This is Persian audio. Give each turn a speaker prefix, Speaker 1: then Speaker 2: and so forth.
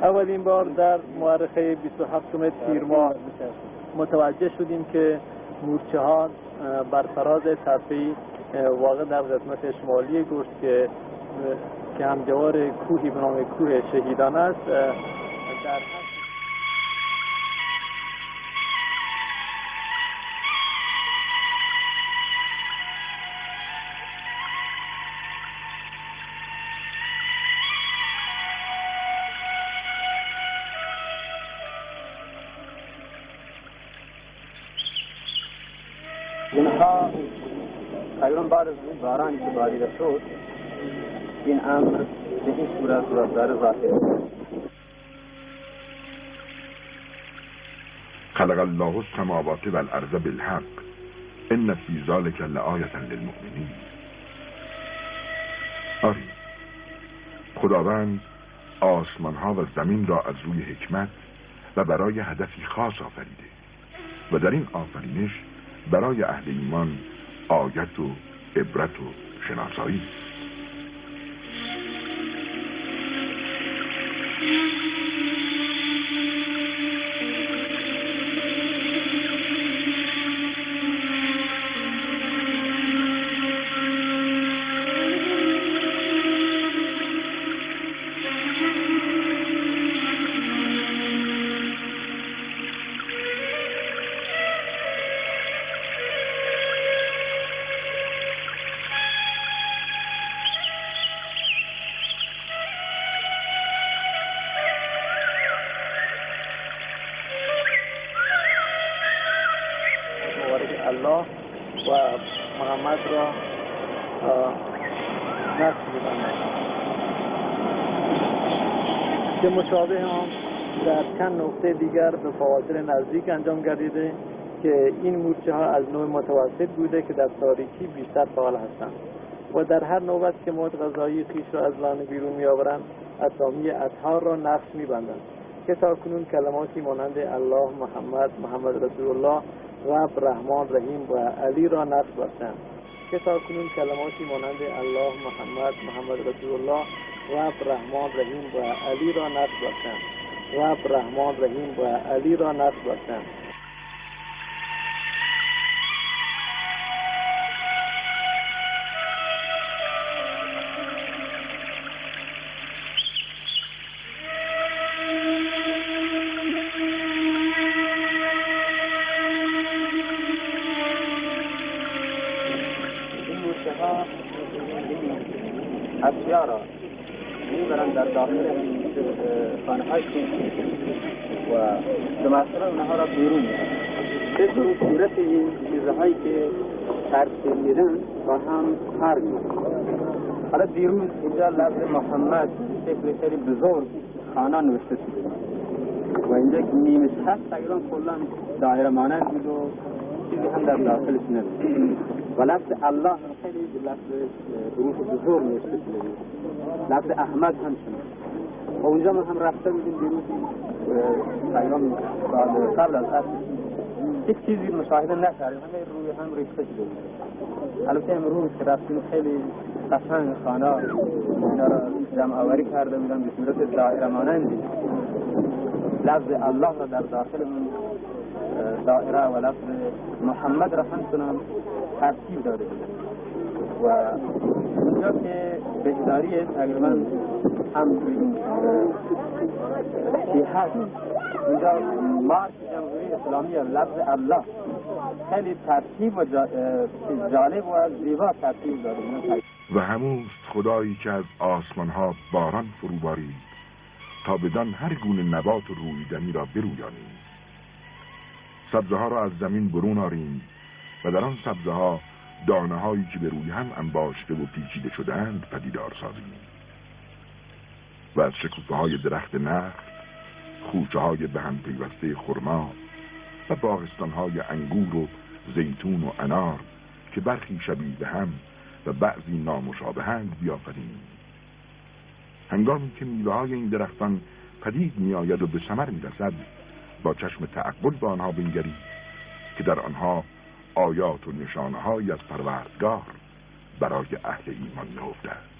Speaker 1: اولین بار در مورخه 27 تیر ماه متوجه شدیم که مورچه ها بر فراز تپه‌ای واقع در قسمت شمالی گرد که همجوار کوهی به نام کوه شهیدان است در
Speaker 2: اینها تقریبا بعد از این بارانی که باریده شد این امر به این صورت و داره ظاهر
Speaker 3: خلق الله السماوات والارض بالحق ان فی ذلک لآیة للمؤمنین. آری، خداوند آسمان ها و زمین را از روی حکمت و برای هدفی خاص آفریده و در این آفرینش برای اهل ایمان آیت و عبرت و شناسایی است.
Speaker 1: الله و محمد را نقش می‌بندند که مشابه هم در چند نقطه دیگر به فواصل نزدیک انجام گردیده که این مورچه ها از نوع متوسط بوده که در تاریکی بیشتر فعال هستند و در هر نوبت که مواد غذایی خویش را از لانه بیرون می‌آورند اسامی اطهار را نقش می‌بندند که تاکنون کلماتی مانند الله، محمد رسول الله، رب، رحمان، رحیم و علی را نقش بستند که تاکنون کلماتی مانند الله، محمد رسول الله، رب، رحمان، رحیم و علی را نقش بستند. رب، رحمان، رحیم و علی را نقش بستند.
Speaker 2: اشیا را میبرند در داخل خانه های و به مسئله اونها را بیرون میبرند. به صورت این چیزهایی که ترتیب میدن با هم فرق میکنند. حالا دیروز اینجا لفظ محمد شکل خیلی بزرگ خانه نوشته شده و اینجا که نیمش هست تقریبا کلا دایره مانند بود و چیزی هم در داخلش نبود و لفظ الله خیلی لفظ حروف بزرگ نوشته شده. لفظ احمد هم شده و اونجا ما هم رفته بودیم دیروز تقریبا قبل از عصر هیچ چیزی مشاهده نکردیم، همه روی هم ریخته شده. البته امروز که رفتیم خیلی قشنگ خانه اینا را جمع آوری کرده بودن به صورت دایره مانندی. لفظ الله را در داخل دائره و لفظ محمد را همچنان ترتیب داده بودن و اونجا که بهداری تقریبا هم شیحت اونجا مارک جمهوری اسلامی لفظ الله خیلی ترتیب و جالب و زیبا ترتیب داده
Speaker 3: و هموست خدایی که از آسمان ها باران فرو بارید تا بدان هر گونه نبات و رویدنی را برویانیم. سبزه ها را از زمین برون آریم و در آن سبزه ها دانه هایی که به روی هم انباشته و پیچیده شدند پدیدار سازیم و از شکوفه های درخت نخل، خوشه های به هم پیوسته خرما و باغستان های انگور و زیتون و انار که برخی شبیه به هم و بعضی نامشابهند بیافریم. هنگامی که میوه های این درختان پدید می آید و به ثمر می رسد با چشم تعقل به آنها بنگرید که در آنها آیات و نشانه های از پروردگار برای اهل ایمان نهفته است.